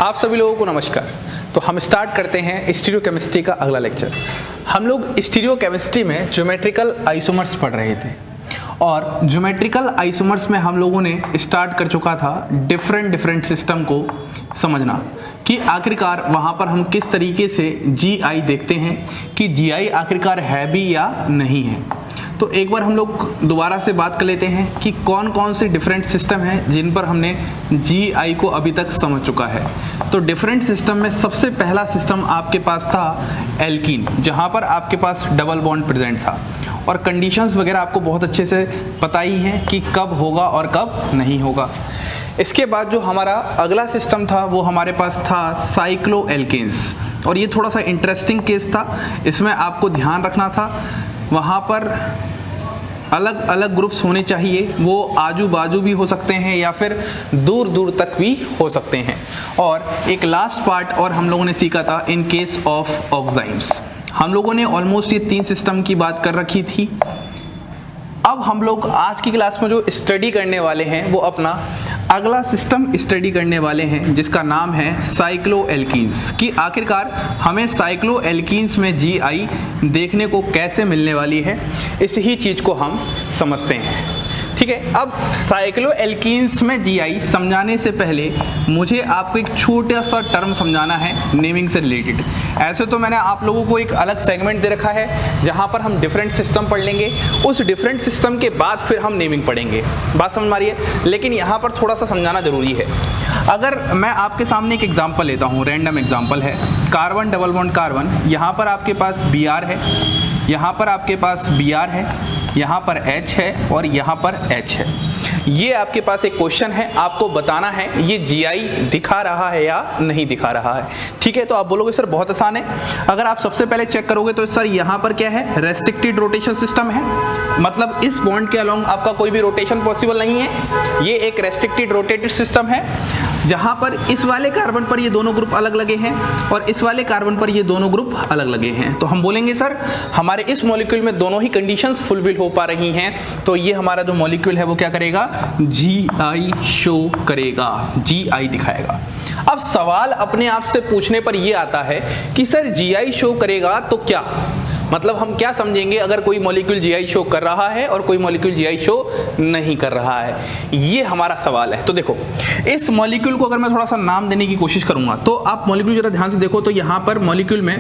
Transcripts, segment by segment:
आप सभी लोगों को नमस्कार। तो हम स्टार्ट करते हैं स्टीरियोकेमिस्ट्री का अगला लेक्चर। हम लोग स्टीरियोकेमिस्ट्री में ज्योमेट्रिकल आइसोमर्स पढ़ रहे थे और ज्योमेट्रिकल आइसोमर्स में हम लोगों ने स्टार्ट कर चुका था डिफरेंट सिस्टम को समझना कि आखिरकार वहाँ पर हम किस तरीके से जीआई देखते हैं कि जीआई आखिरकार है भी या नहीं है। तो एक बार हम लोग दोबारा से बात कर लेते हैं कि कौन कौन से डिफरेंट सिस्टम हैं जिन पर हमने जीआई को अभी तक समझ चुका है। तो डिफरेंट सिस्टम में सबसे पहला सिस्टम आपके पास था एल्कीन, जहाँ पर आपके पास डबल बॉन्ड प्रेजेंट था और कंडीशंस वगैरह आपको बहुत अच्छे से पता ही हैं कि कब होगा और कब नहीं होगा। इसके बाद जो हमारा अगला सिस्टम था वो हमारे पास था साइक्लोएल्केन्स, और ये थोड़ा सा इंटरेस्टिंग केस था। इसमें आपको ध्यान रखना था वहाँ पर अलग अलग ग्रुप्स होने चाहिए, वो आजू बाजू भी हो सकते हैं या फिर दूर दूर तक भी हो सकते हैं। और एक लास्ट पार्ट और हम लोगों ने सीखा था इन केस ऑफ ऑक्साइम्स। हम लोगों ने ऑलमोस्ट ये 3 सिस्टम की बात कर रखी थी। अब हम लोग आज की क्लास में जो स्टडी करने वाले हैं वो अपना अगला सिस्टम स्टडी करने वाले हैं जिसका नाम है साइक्लोएल्कीन्स। कि आखिरकार हमें साइक्लोएल्कीन्स में जीआई देखने को कैसे मिलने वाली है, इस ही चीज़ को हम समझते हैं। ठीक है, अब साइक्लोएल्कीन्स में जीआई समझाने से पहले मुझे आपको एक छोटा सा टर्म समझाना है नेमिंग से रिलेटेड। ऐसे तो मैंने आप लोगों को एक अलग सेगमेंट दे रखा है जहां पर हम डिफरेंट सिस्टम पढ़ लेंगे, उस डिफरेंट सिस्टम के बाद फिर हम नेमिंग पढ़ेंगे। बात समझ मारिए, लेकिन यहाँ पर थोड़ा सा समझाना जरूरी है। अगर मैं आपके सामने एक एग्जाम्पल लेता हूँ, रैंडम एग्जाम्पल है, कार्बन डबल बॉन्ड कार्बन, यहाँ पर आपके पास Br है, यहाँ पर आपके पास Br है, यहाँ पर H है और यहाँ पर H है। ये आपके पास एक क्वेश्चन है, आपको बताना है ये जीआई दिखा रहा है या नहीं दिखा रहा है। ठीक है, तो आप बोलोगे सर बहुत आसान है। अगर आप सबसे पहले चेक करोगे तो सर यहाँ पर क्या है, रेस्ट्रिक्टेड रोटेशन सिस्टम है, मतलब इस बॉन्ड के अलोंग आपका कोई भी रोटेशन पॉसिबल नहीं है। ये एक रेस्ट्रिक्टेड रोटेटेड सिस्टम है जहाँ पर इस वाले कार्बन पर ये दोनों ग्रुप अलग लगे हैं और इस वाले कार्बन पर ये दोनों ग्रुप अलग लगे हैं। तो हम बोलेंगे सर हमारे इस मॉलिक्यूल में दोनों ही कंडीशंस फुलफिल हो पा रही हैं, तो ये हमारा जो मॉलिक्यूल है वो क्या करेगा, जीआई शो करेगा, जीआई दिखाएगा। अब सवाल अपने आप से पूछने पर यह आता है कि सर जीआई शो करेगा तो क्या, मतलब हम क्या समझेंगे अगर कोई मॉलिक्यूल जीआई शो कर रहा है और कोई मॉलिक्यूल जीआई शो नहीं कर रहा है, ये हमारा सवाल है। तो देखो इस मॉलिक्यूल को अगर मैं थोड़ा सा नाम देने की कोशिश करूंगा तो आप मॉलिक्यूल जरा ध्यान से देखो, तो यहाँ पर मॉलिक्यूल में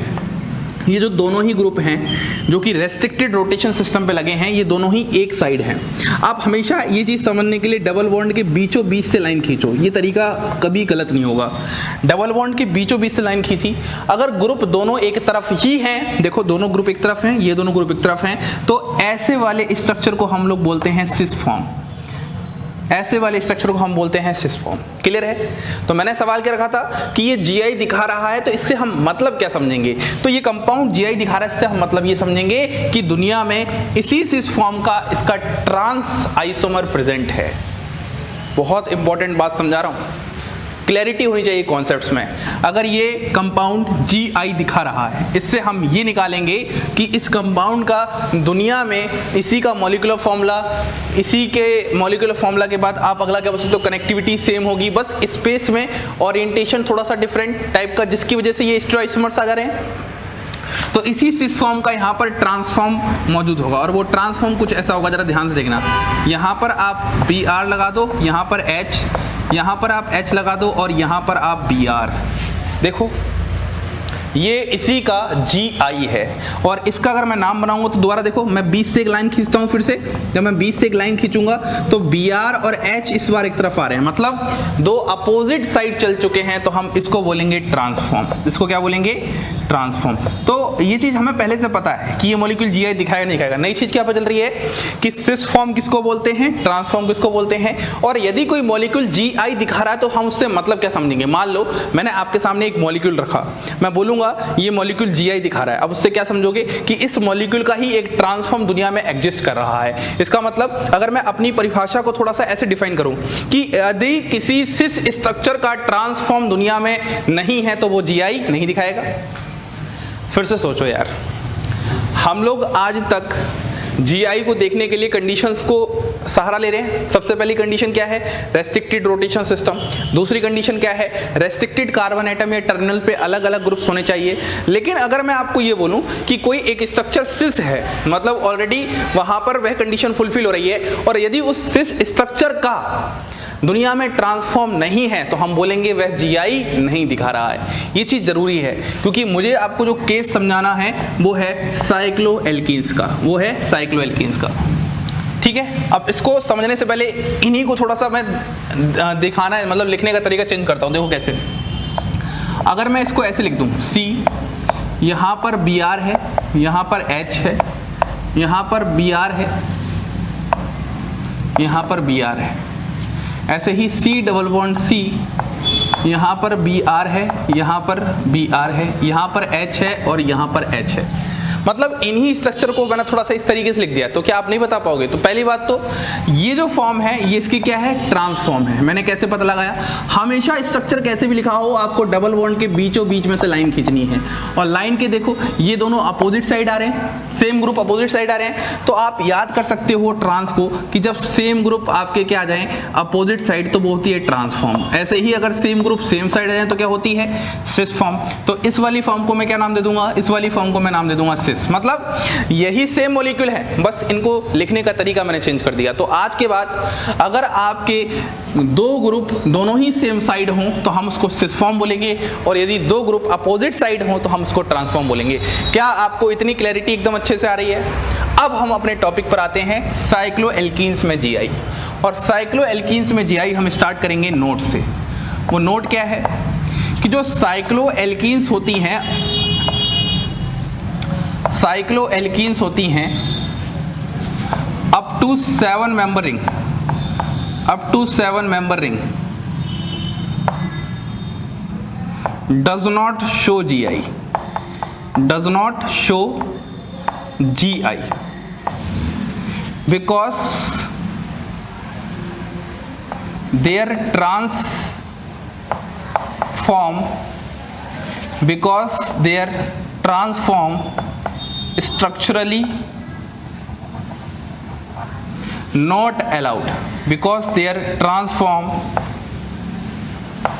ये जो दोनों ही ग्रुप हैं जो कि रेस्ट्रिक्टेड रोटेशन सिस्टम पे लगे हैं, ये दोनों ही एक साइड हैं। आप हमेशा ये चीज़ समझने के लिए डबल बॉन्ड के बीचों बीच से लाइन खींचो, ये तरीका कभी गलत नहीं होगा। डबल बॉन्ड के बीचों बीच से लाइन खींची, अगर ग्रुप दोनों एक तरफ ही हैं, देखो दोनों ग्रुप एक तरफ हैं, ये दोनों ग्रुप एक तरफ हैं, तो ऐसे वाले स्ट्रक्चर को हम लोग बोलते हैं सिस फॉर्म। ऐसे वाले स्ट्रक्चर को हम बोलते हैं सिस फॉर्म। क्लियर है? तो मैंने सवाल क्या रखा था कि ये जीआई दिखा रहा है, तो इससे हम मतलब क्या समझेंगे, तो ये कंपाउंड जीआई दिखा रहा है, इससे हम मतलब ये समझेंगे कि दुनिया में इसी सिस फॉर्म का इसका ट्रांस आइसोमर प्रेजेंट है। बहुत इंपॉर्टेंट बात समझा रहा हूं, क्लैरिटी होनी चाहिए कॉन्सेप्ट्स में। अगर ये कंपाउंड जीआई दिखा रहा है, इससे हम ये निकालेंगे कि इस कंपाउंड का दुनिया में इसी का मॉलिक्यूलर फॉर्मूला, इसी के मॉलिक्यूलर फॉर्मूला के बाद आप अगला क्या बोल सकते हो, कनेक्टिविटी सेम होगी, बस स्पेस में ओरिएंटेशन थोड़ा सा डिफरेंट टाइप का, जिसकी वजह से ये स्टीरियोआइसोमर्स आ जा रहे हैं। तो इसी सिस फॉर्म का यहाँ पर ट्रांसफॉर्म मौजूद होगा और वो ट्रांसफॉर्म कुछ ऐसा होगा, जरा ध्यान से देखना। यहाँ पर आप Br लगा दो, यहाँ पर H, यहाँ पर आप H लगा दो और यहाँ पर आप Br। देखो ये इसी का GI है और इसका अगर मैं नाम बनाऊंगा तो दोबारा देखो, मैं 20 से एक लाइन खींचता हूँ फिर से। जब मैं 20 से एक लाइन खींचूंगा तो Br और H इस बार एक तरफ आ रहे हैं, मतलब दो अपोजिट साइड चल चुके हैं, तो हम इसको बोलेंगे ट्रांसफॉर्म। इसको क्या बोलेंगे, ट्रांसफॉर्म। तो ये चीज़ हमें पहले से पता है कि ये मॉलिक्यूल जीआई दिखाएगा नहीं दिखाएगा। नई चीज़ क्या पता चल रही है कि सिस फॉर्म किसको बोलते हैं, ट्रांसफॉर्म किसको बोलते हैं, और यदि कोई मॉलिक्यूल जीआई दिखा रहा है तो हम उससे मतलब क्या समझेंगे। मान लो मैंने आपके सामने एक मॉलिक्यूल रखा, मैं बोलूँगा ये मॉलिक्यूल जीआई दिखा रहा है, अब उससे क्या समझोगे कि इस मॉलिक्यूल का ही एक ट्रांसफॉर्म दुनिया में एग्जिस्ट कर रहा है। इसका मतलब अगर मैं अपनी परिभाषा को थोड़ा सा ऐसे डिफाइन करूं कि यदि किसी सिस स्ट्रक्चर का ट्रांसफॉर्म दुनिया में नहीं है तो वो जीआई नहीं दिखाएगा। फिर से सोचो यार, हम लोग आज तक जीआई को देखने के लिए कंडीशंस को सहारा ले रहे हैं। सबसे पहली कंडीशन क्या है, रेस्ट्रिक्टेड रोटेशन सिस्टम। दूसरी कंडीशन क्या है, रेस्ट्रिक्टेड कार्बन एटम या टर्मिनल पे अलग अलग ग्रुप्स होने चाहिए। लेकिन अगर मैं आपको ये बोलूं कि कोई एक स्ट्रक्चर सिस है, मतलब ऑलरेडी वहां पर वह कंडीशन फुलफिल हो रही है, और यदि उस सिस स्ट्रक्चर का दुनिया में ट्रांसफॉर्म नहीं है तो हम बोलेंगे वह जीआई नहीं दिखा रहा है। ये चीज जरूरी है, क्योंकि मुझे आपको जो केस समझाना है वो है साइक्लोएल्कीन्स का, वो है साइक्लोएल्कीन्स का। ठीक है, अब इसको समझने से पहले इन्हीं को थोड़ा सा मैं दिखाना है, मतलब लिखने का तरीका चेंज करता हूं। देखो कैसे, अगर मैं इसको ऐसे लिख दूं, सी यहां पर Br है, यहां पर H है, यहां पर Br है, यहां पर Br है, ऐसे ही C डबल बॉन्ड C, यहाँ पर Br है, यहाँ पर Br है, यहाँ पर H है और यहाँ पर H है। मतलब इन्हीं स्ट्रक्चर को मैंने थोड़ा सा इस तरीके से लिख दिया, तो क्या आप नहीं बता पाओगे? तो पहली बात तो ये जो फॉर्म है ये इसकी क्या है, ट्रांसफॉर्म है। मैंने कैसे पता लगाया, हमेशा स्ट्रक्चर कैसे भी लिखा हो आपको डबल बॉन्ड के बीचों बीच में से लाइन खींचनी है, और लाइन के देखो ये दोनों अपोजिट साइड आ रहे हैं, सेम ग्रुप अपोजिट साइड आ रहे हैं, तो आप याद कर सकते हो ट्रांस को कि जब सेम ग्रुप आपके क्या आ जाए अपोजिट साइड तो वो होती है ट्रांसफॉर्म। ऐसे ही अगर सेम ग्रुप सेम साइड आ जाए तो क्या होती है, सिस फॉर्म। तो इस वाली फॉर्म को मैं क्या नाम दे दूंगा, इस वाली फॉर्म को मैं नाम दे दूंगा सिस। मतलब यही सेम मॉलिक्यूल है, बस इनको लिखने का तरीका मैंने चेंज कर दिया। तो आज के बाद अगर आपके दो ग्रुप दोनों ही सेम साइड हों तो हम उसको सिस फॉर्म बोलेंगे, और यदि दो ग्रुप अपोजिट साइड हों तो हम उसको ट्रांसफॉर्म बोलेंगे। क्या आपको इतनी क्लैरिटी एकदम अच्छे से आ रही है? अब हम अपने टॉपिक पर आते हैं, साइक्लोएल्कीन्स में जीआई। और साइक्लोएल्कीन्स में जीआई हम स्टार्ट करेंगे नोट से। वो नोट क्या है कि जो साइक्लोएल्कीन्स होती हैं, साइक्लोएल्कीन्स होती हैं up to 7 member ring, up to 7 member ring does not show GI, does not show GI because their transform structurally not allowed, because their transform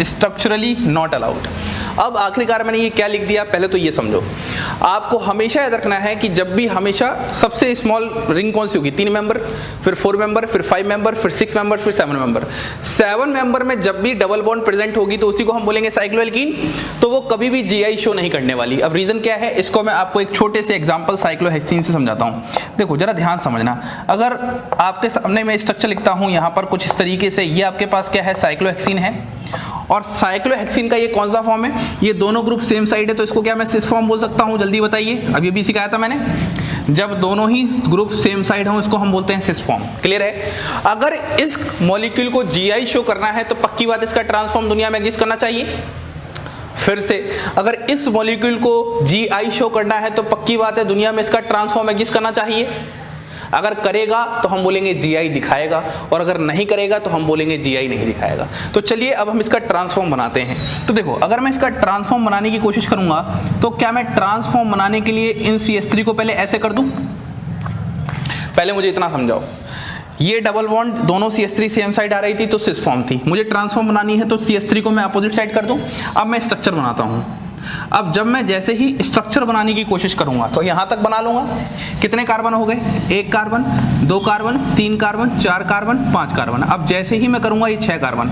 structurally not allowed. अब आखिरकार मैंने ये क्या लिख दिया, पहले तो ये समझो, आपको हमेशा याद रखना है कि जब भी हमेशा सबसे स्मॉल रिंग कौन सी होगी, 3 मेंबर, फिर 4 मेंबर, फिर 5 मेंबर, फिर 6 मेंबर, फिर 7 मेंबर। 7 मेंबर में जब भी डबल बॉन्ड प्रेजेंट होगी तो उसी को हम बोलेंगे साइक्लोएल्कीन, तो वो कभी भी जीआई शो नहीं करने वाली। अब रीजन क्या है, इसको मैं आपको एक छोटे से एग्जांपल साइक्लोहेक्सीन से समझाता हूँ। देखो जरा ध्यान समझना, अगर आपके सामने मैं स्ट्रक्चर लिखता हूँ यहाँ पर कुछ इस तरीके से, ये आपके पास क्या है, साइक्लोहेक्सीन है, और साइक्लोहेक्सीन का ये कौन सा फॉर्म है, ये दोनों ग्रुप सेम साइड है, तो इसको क्या मैं सिस फॉर्म बोल सकता हूँ, जल्दी बताइए। अब ये भी सिखाया था मैंने, जब दोनों ही ग्रुप सेम साइड हो इसको हम बोलते हैं सिस फॉर्म। क्लियर है? अगर इस मॉलिक्यूल को जीआई शो करना है तो पक्की बात इसका ट्रांसफॉर्म दुनिया में एग्जिस्ट करना चाहिए। फिर से, अगर इस मॉलिक्यूल को जीआई शो करना है तो पक्की बात है दुनिया में इसका ट्रांसफॉर्म एग्जिस्ट करना चाहिए। अगर करेगा तो हम बोलेंगे जीआई दिखाएगा, और अगर नहीं करेगा तो हम बोलेंगे जीआई नहीं दिखाएगा। तो चलिए अब हम इसका ट्रांसफॉर्म बनाते हैं। तो देखो, अगर मैं इसका ट्रांसफॉर्म बनाने की कोशिश करूंगा तो क्या मैं ट्रांसफॉर्म बनाने के लिए इन CH3 को पहले ऐसे कर दूं? पहले मुझे इतना समझाओ, ये डबल बॉन्ड दोनों CH3 सेम साइड आ रही थी तो सिस फॉर्म थी, मुझे ट्रांसफॉर्म बनानी है तो CH3 को मैं अपोजिट साइड कर दूं। अब मैं स्ट्रक्चर बनाता हूं। अब जब मैं जैसे ही स्ट्रक्चर बनाने की कोशिश करूंगा तो यहां तक बना लूंगा। कितने कार्बन हो गए? 1 carbon, 2 carbon, 3 carbon, 4 carbon, 5 carbon. अब जैसे ही मैं करूंगा ये 6 कार्बन।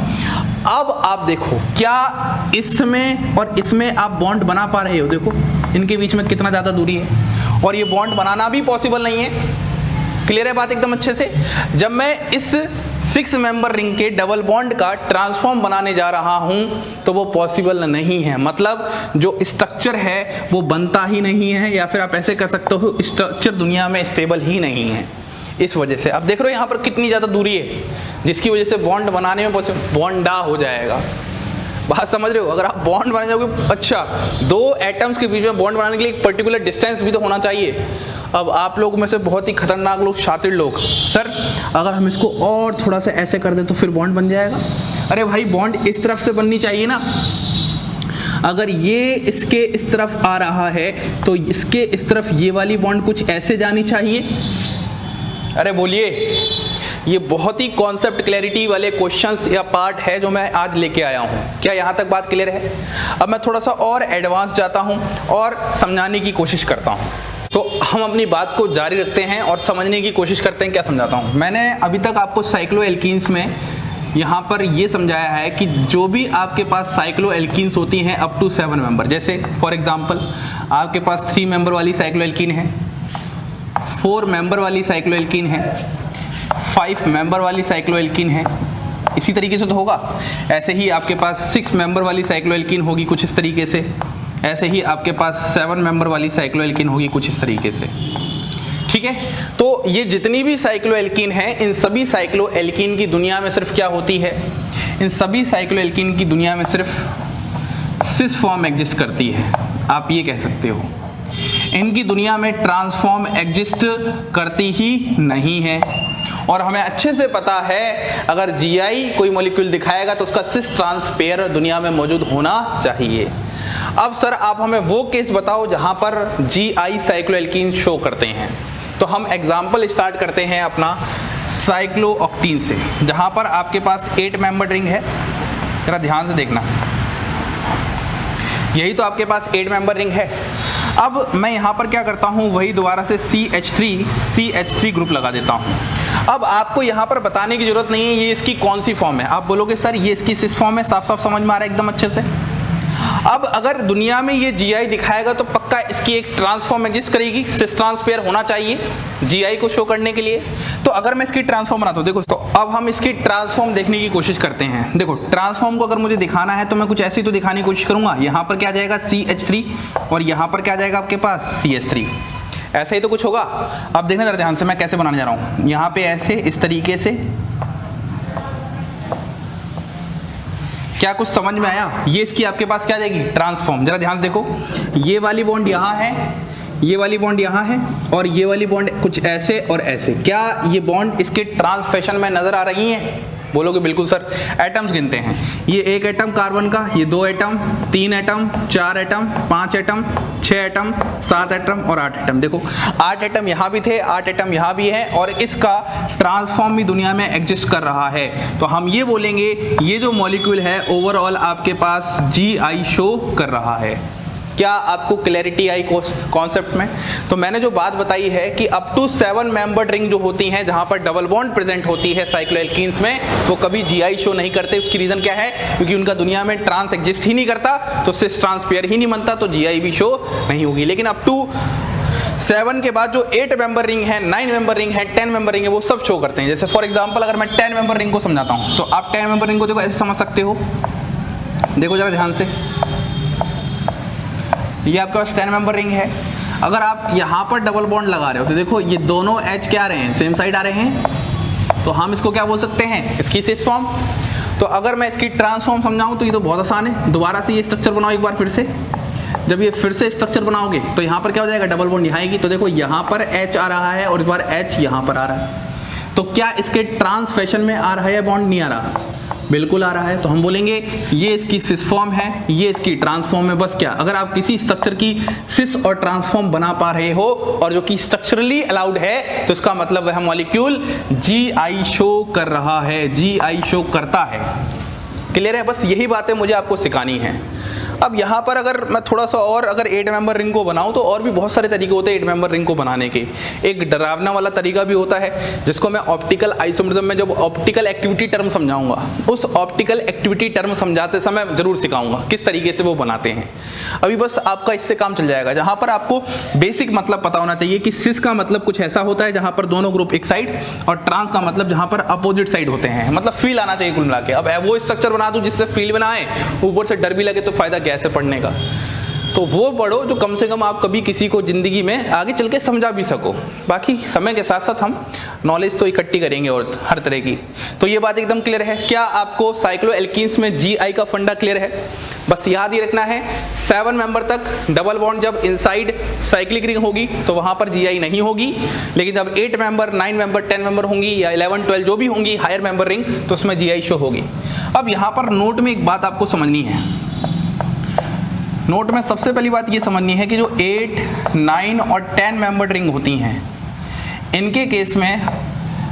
अब आप देखो क्या इसमें और इसमें आप बॉन्ड बना पा रहे हो? देखो इनके बीच में कितना ज्यादा दूरी है, और ये बॉन्ड बनाना भी पॉसिबल नहीं है। क्लियर है बात एकदम अच्छे से? जब मैं इस 6 मेंबर रिंग के डबल बॉन्ड का ट्रांसफॉर्म बनाने जा रहा हूं तो वो पॉसिबल नहीं है, मतलब जो स्ट्रक्चर है वो बनता ही नहीं है, या फिर आप ऐसे कर सकते हो स्ट्रक्चर दुनिया में स्टेबल ही नहीं है। इस वजह से अब देख रहे हो यहाँ पर कितनी ज़्यादा दूरी है, जिसकी वजह से बॉन्ड बनाने में बॉन्डा हो जाएगा। बात समझ रहे हो? अगर आप बॉन्ड बनाने जाओगे, अच्छा 2 एटम्स के बीच में बॉन्ड बनाने के लिए एक पर्टिकुलर डिस्टेंस भी तो होना चाहिए। अब आप लोग में से बहुत ही खतरनाक लोग, शातिर लोग, सर अगर हम इसको और थोड़ा सा ऐसे कर दें तो फिर बॉन्ड बन जाएगा। अरे भाई बॉन्ड इस तरफ से बननी चाहिए ना, अगर ये इसके इस तरफ आ रहा है तो इसके इस तरफ ये वाली बॉन्ड कुछ ऐसे जानी चाहिए, अरे बोलिए, ये बहुत ही कॉन्सेप्ट क्लैरिटी वाले क्वेश्चंस या पार्ट है जो मैं आज लेके आया हूँ। क्या यहाँ तक बात क्लियर है? अब मैं थोड़ा सा और एडवांस जाता हूँ और समझाने की कोशिश करता हूँ। तो हम अपनी बात को जारी रखते हैं और समझने की कोशिश करते हैं। क्या समझाता हूँ? मैंने अभी तक आपको साइक्लोएल्कीन्स में यहाँ पर ये समझाया है कि जो भी आपके पास साइक्लोएल्कीन्स होती हैं अप टू 7 मेंबर, जैसे फॉर एग्जांपल आपके पास 3 मेंबर वाली साइक्लोएल्कीन है, 4 मेंबर वाली साइक्लोएल्कीन है, 5 मेंबर वाली साइक्लोएल्कीन है, इसी तरीके से तो होगा। ऐसे ही आपके पास 6 मेंबर वाली साइक्लोएल्कीन होगी कुछ इस तरीके से। ऐसे ही आपके पास 7 मेंबर वाली साइक्लोएल्कीन होगी कुछ इस तरीके से। ठीक है, तो ये जितनी भी साइक्लोएल्कीन है, इन सभी साइक्लोएल्कीन की दुनिया में सिर्फ क्या होती है? इन सभी साइक्लोएल्कीन की दुनिया में सिर्फ सिस फॉर्म एग्जिस्ट करती है। आप ये कह सकते हो, इनकी दुनिया में ट्रांसफॉर्म एग्जिस्ट करती ही नहीं है। और हमें अच्छे से पता है अगर जीआई कोई मॉलिक्यूल दिखाएगा तो उसका सिस ट्रांस पेयर दुनिया में मौजूद होना चाहिए। अब सर आप हमें वो केस बताओ जहां पर जीआई साइक्लोएल्कीन शो करते हैं। तो हम एग्जाम्पल स्टार्ट करते हैं अपना साइक्लोऑक्टीन से, जहां पर आपके पास 8 मेंबर रिंग है। जरा ध्यान से देखना, यही तो आपके पास 8 मेंबर रिंग है। अब मैं यहाँ पर क्या करता हूँ, वही दोबारा से CH3 ग्रुप लगा देता हूँ। अब आपको यहाँ पर बताने की जरूरत नहीं है ये इसकी कौन सी फॉर्म है। आप बोलोगे सर ये इसकी सिस फॉर्म है, साफ साफ समझ में आ रहा है एकदम अच्छे से। अब अगर दुनिया में ये जीआई दिखाएगा तो पक्का इसकी एक ट्रांसफॉर्म एग्जिस्ट करेगी, सिस ट्रांस पेयर होना चाहिए जीआई को शो करने के लिए। तो अगर मैं इसकी ट्रांसफॉर्म बनाता हूँ, देखो तो अब हम इसकी ट्रांसफॉर्म देखने की कोशिश करते हैं। देखो ट्रांसफॉर्म को अगर मुझे दिखाना है तो मैं कुछ ऐसी तो दिखाने की कोशिश करूंगा। यहाँ पर क्या जाएगा CH3 और यहाँ पर क्या जाएगा आपके पास CH3, ऐसे ही तो कुछ होगा। अब देखना जरा ध्यान से मैं कैसे बनाने जा रहा हूँ। यहाँ पे ऐसे इस तरीके से, क्या कुछ समझ में आया? ये इसकी आपके पास क्या जाएगी ट्रांसफॉर्म। जरा ध्यान से देखो, ये वाली बॉन्ड यहाँ है, ये वाली बॉन्ड यहाँ है और ये वाली बॉन्ड कुछ ऐसे और ऐसे। क्या ये बॉन्ड इसके ट्रांसफेशन में नजर आ रही हैं? बोलोगे बिल्कुल सर। एटम्स गिनते हैं, ये 1 एटम कार्बन का, ये 2 atom, 3 atom, 4 atom, 5 atom, 6 atom, 7 atom और 8 एटम। देखो 8 एटम यहाँ भी थे, 8 एटम यहाँ भी है और इसका ट्रांसफॉर्म भी दुनिया में एग्जिस्ट कर रहा है। तो हम ये बोलेंगे ये जो मॉलिक्यूल है ओवरऑल आपके पास जीआई शो कर रहा है। क्या आपको क्लैरिटी आई कॉन्सेप्ट में? तो मैंने जो बात बताई है कि अप टू 7 मेंबर्ड रिंग जो होती हैं जहां पर डबल बॉन्ड प्रेजेंट होती है साइक्लोएल्कीन्स में, वो कभी जीआई शो नहीं करते। उसकी रीजन क्या है? क्योंकि उनका दुनिया में ट्रांस एग्जिस्ट ही नहीं करता, तो सिस ट्रांस पेयर ही नहीं बनता, तो जीआई भी शो नहीं होगी। लेकिन अप टू 7 के बाद जो 8 मेंबर रिंग है, 9 मेंबर रिंग है, 10 मेंबर रिंग है, वो सब शो करते हैं। जैसे फॉर एग्जांपल अगर मैं 10 मेंबर रिंग को समझाता हूं तो आप 10 मेंबर रिंग को देखो ऐसे समझ सकते हो। देखो जरा ध्यान से, ये आपके पास 10 मेंबर रिंग है। अगर आप यहाँ पर डबल बॉन्ड लगा रहे हो तो देखो ये दोनों एच क्या आ रहे हैं, सेम साइड आ रहे हैं, तो हम इसको क्या बोल सकते हैं, इसकी सिस फॉर्म। तो अगर मैं इसकी ट्रांसफॉर्म समझाऊं तो ये तो बहुत आसान है। दोबारा से ये स्ट्रक्चर बनाओ एक बार फिर से। जब ये फिर से स्ट्रक्चर बनाओगे तो यहाँ पर क्या हो जाएगा, डबल बॉन्ड यहाँ आएगी। तो देखो यहाँ पर एच आ रहा है और इस बार एच यहाँ पर आ रहा है। तो क्या इसके ट्रांसफेशन में आ रहा है या बॉन्ड नहीं आ रहा? बिल्कुल आ रहा है। तो हम बोलेंगे ये इसकी सिस फॉर्म है, ये इसकी ट्रांसफॉर्म है। बस क्या, अगर आप किसी स्ट्रक्चर की सिस और ट्रांसफॉर्म बना पा रहे हो और जो कि स्ट्रक्चरली अलाउड है, तो इसका मतलब वह मॉलिक्यूल जीआई शो कर रहा है, जीआई शो करता है। क्लियर है? बस यही बातें मुझे आपको सिखानी है। अब यहाँ पर अगर मैं थोड़ा सा और अगर 8 मेंबर रिंग को बनाऊं तो और भी बहुत सारे तरीके होते हैं 8 मेंबर रिंग को बनाने के। एक डरावना वाला तरीका भी होता है जिसको मैं ऑप्टिकल आइसोमरिज्म में जब ऑप्टिकल एक्टिविटी टर्म समझाऊंगा, उस ऑप्टिकल एक्टिविटी टर्म समझाते समय जरूर सिखाऊंगा किस तरीके से वो बनाते हैं। अभी बस आपका इससे काम चल जाएगा। जहाँ पर आपको बेसिक मतलब पता होना चाहिए कि सिस का मतलब कुछ ऐसा होता है जहाँ पर दोनों ग्रुप एक साइड, और ट्रांस का मतलब जहाँ पर अपोजिट साइड होते हैं। मतलब फील आना चाहिए कुल मिला के। अब वो स्ट्रक्चर बना दूं जिससे फील बना आए, ऊपर से डर भी लगे तो फायदा कैसे पढ़ने का। तो वो पढ़ो जो कम से कम आप कभी किसी को जिंदगी में आगे चल के समझा भी सको। बाकी समय के साथ साथ हम नॉलेज तो इकट्ठी करेंगे और हर तरह की। तो ये बात एकदम क्लियर है। क्या आपको साइक्लोएल्कीन्स में जीआई का फंडा क्लियर है? बस याद ही रखना है 7 मेंबर तक डबल बॉन्ड जब इनसाइड साइक्लिक रिंग होगी तो वहां पर जीआई नहीं होगी, लेकिन जब 8 मेंबर, 9 मेंबर, 10 मेंबर होंगी या 11, 12 जो भी होंगी हायर मेंबर रिंग, तो उसमें जीआई शो होगी। अब यहाँ पर नोट में एक बात आपको समझनी है। नोट में सबसे पहली बात ये समझनी है कि जो 8, 9 और 10 मेंबर रिंग होती हैं, इनके केस में